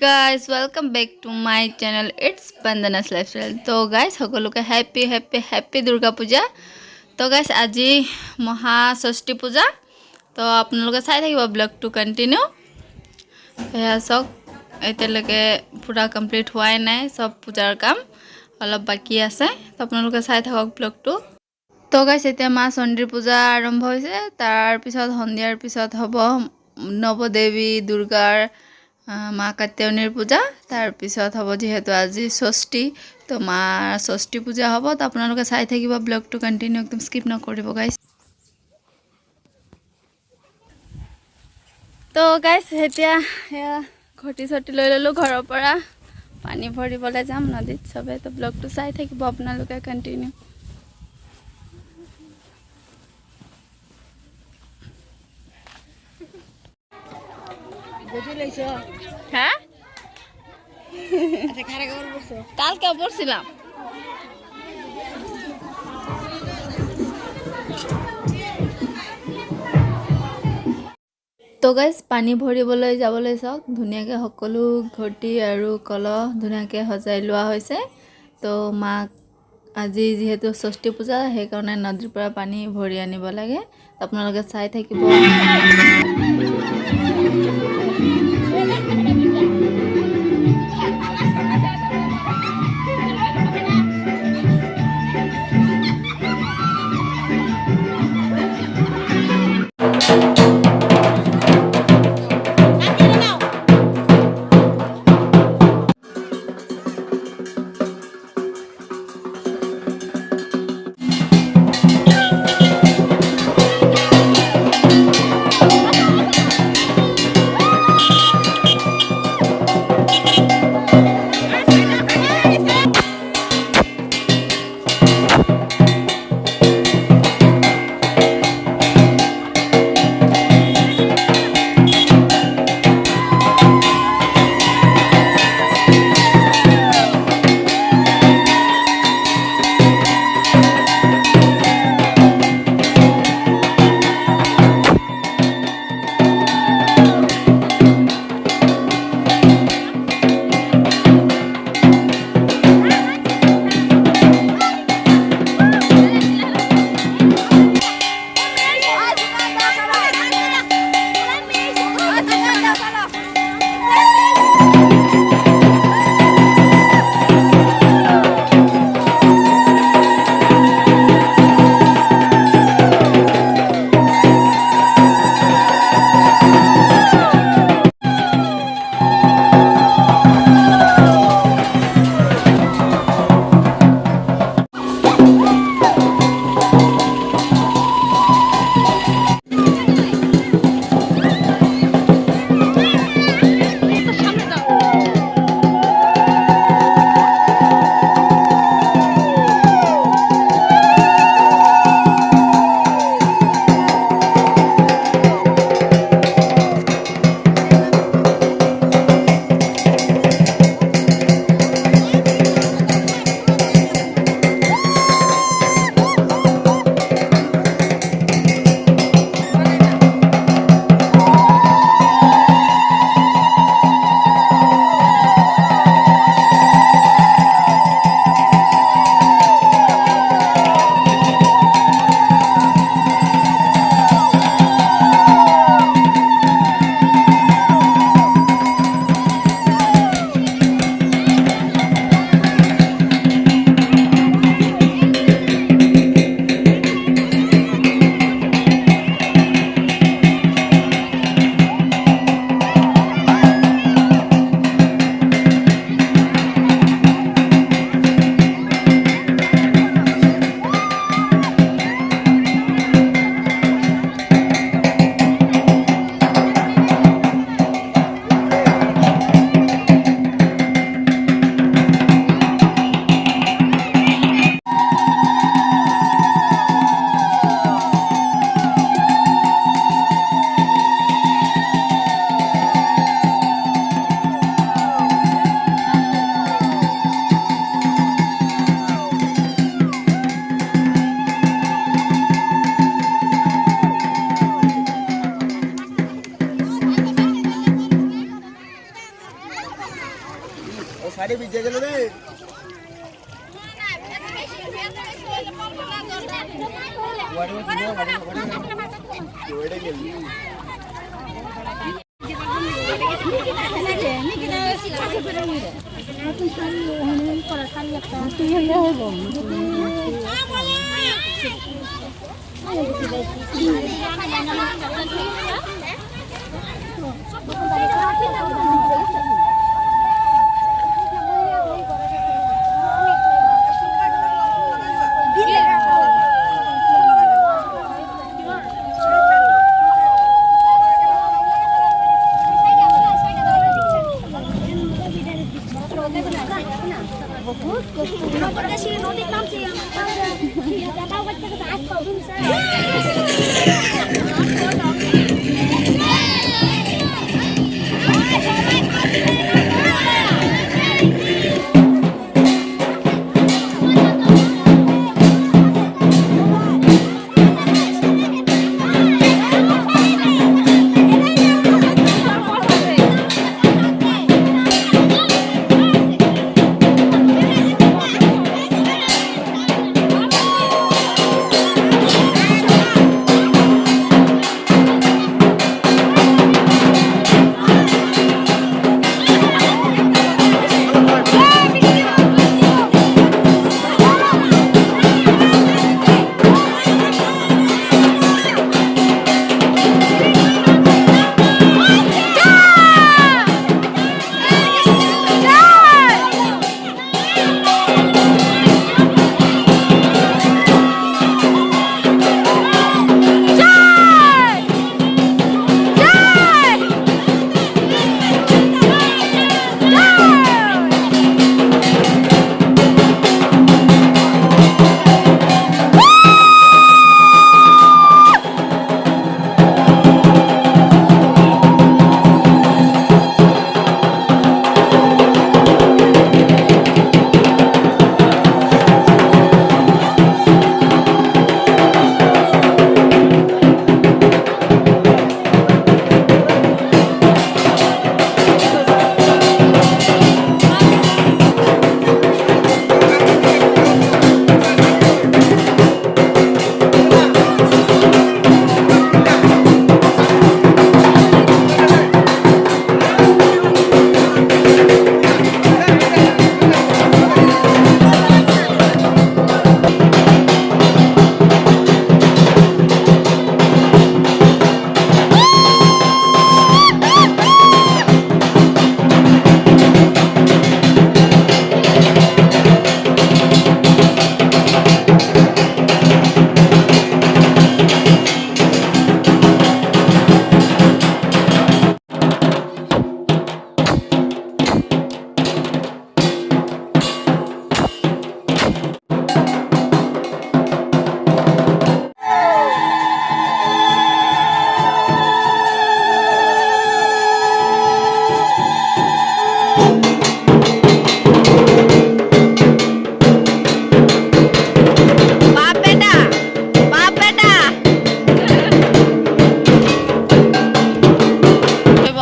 guys, welcome back to my channel. It's Bandana's Lifestyle. So guys, সকলোকে happy Durga Puja. তো guys, আজি মহা ষষ্ঠী পূজা। তো আপোনালোকে চাই থাকিব ব্লগটো কন্টিনিউ। এয়া সক এতিয়ালৈকে পুৰা কমপ্লিট হোৱাই নাই, সব পূজাৰ কাম অলপ বাকি আছে। তো আপোনালোকে চাই থাকক ব্লগটো। তো গাইছ এতিয়া মা চণ্ডীৰ পূজা আৰম্ভ হৈছে। তাৰ পিছত সন্ধিয়াৰ পিছত হ'ব নৱদেৱী দুৰ্গাৰ মা কাত্যায়নীৰ পূজা। তাৰ পিছত হ'ব যেহেতু আজি ষষ্ঠী, তো মা ষষ্ঠী পূজা হ'ব। তো আপোনালোকে চাই থাকিব ব্লগটো কন্টিনিউ, একদম স্কিপ নকৰিব গাইছ। তো গাইছ এতিয়া এয়া ঘটি চটি লৈ ল'লোঁ ঘৰৰ পৰা, পানী ভৰিবলৈ যাম নদীত চবে। তো ব্লগটো চাই থাকিব আপোনালোকে কন্টিনিউ। হ্যাঁ কালকে পড়ছিলাম। তো গাইজ পানী ভৰিবলৈ যাবলৈ চাওক, ধুনীয়াকৈ সকলো ঘটি আৰু কলহ ধুনীয়াকৈ সজাই লোৱা হৈছে। তো মাক আজি যিহেতু ষষ্ঠী পূজা, সেইকাৰণে নদীৰ পৰা পানী ভৰি আনিব লাগে। আপোনালোকে চাই থাকিব।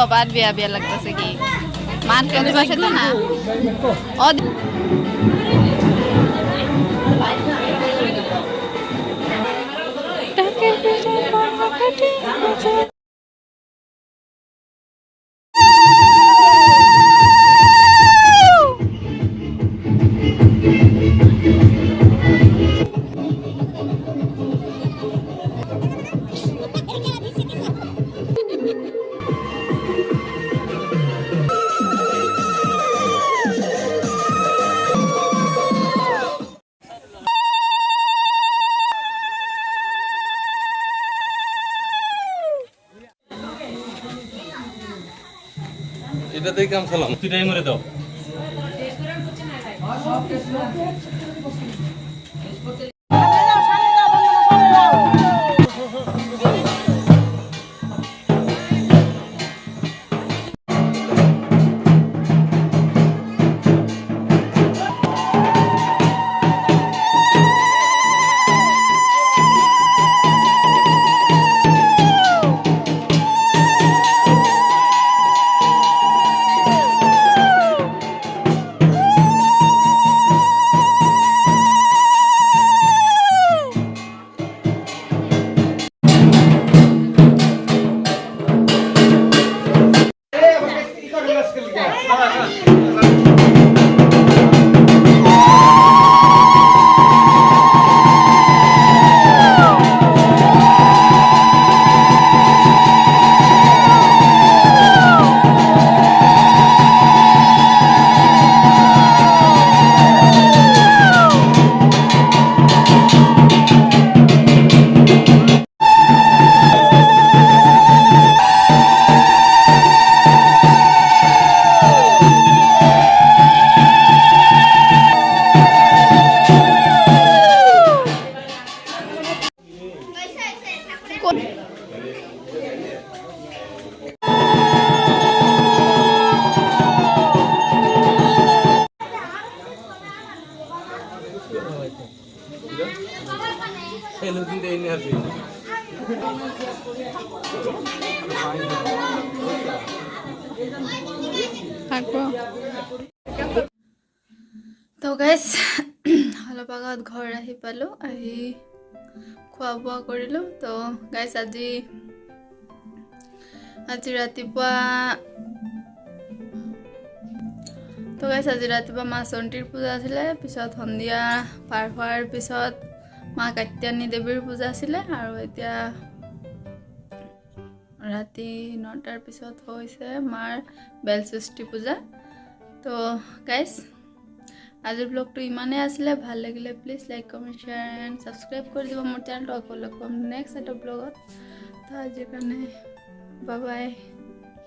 बाद बिया बिया लगता कि मान के पास तो ना और এটাতেই কাম চালাম তুই টাইম করে দাও তো গাইজ অলপ আগত ঘৰ আহি পালোঁ, আহি খোৱা বোৱা কৰিলোঁ। তো গাইজ আজি ৰাতিপুৱা মা চন্তীৰ পূজা আছিলে, পিছত সন্ধিয়া পাৰ হোৱাৰ পিছত মা কাত্যায়নী দেৱীৰ পূজা আছিলে, আৰু এতিয়া ৰাতি 9টাৰ পিছত হৈছে মাৰ বেলষষ্ঠী পূজা। তো গাইজ আজিৰ ব্লগটো ইমানেই আছিলে। ভাল লাগিলে please like comment share and subscribe কৰি দিব মোৰ চেনেলটো। আকৌ লগ পাম নেক্সট এটা ব্লগত। তো আজিৰ কাৰণে বাই বাই।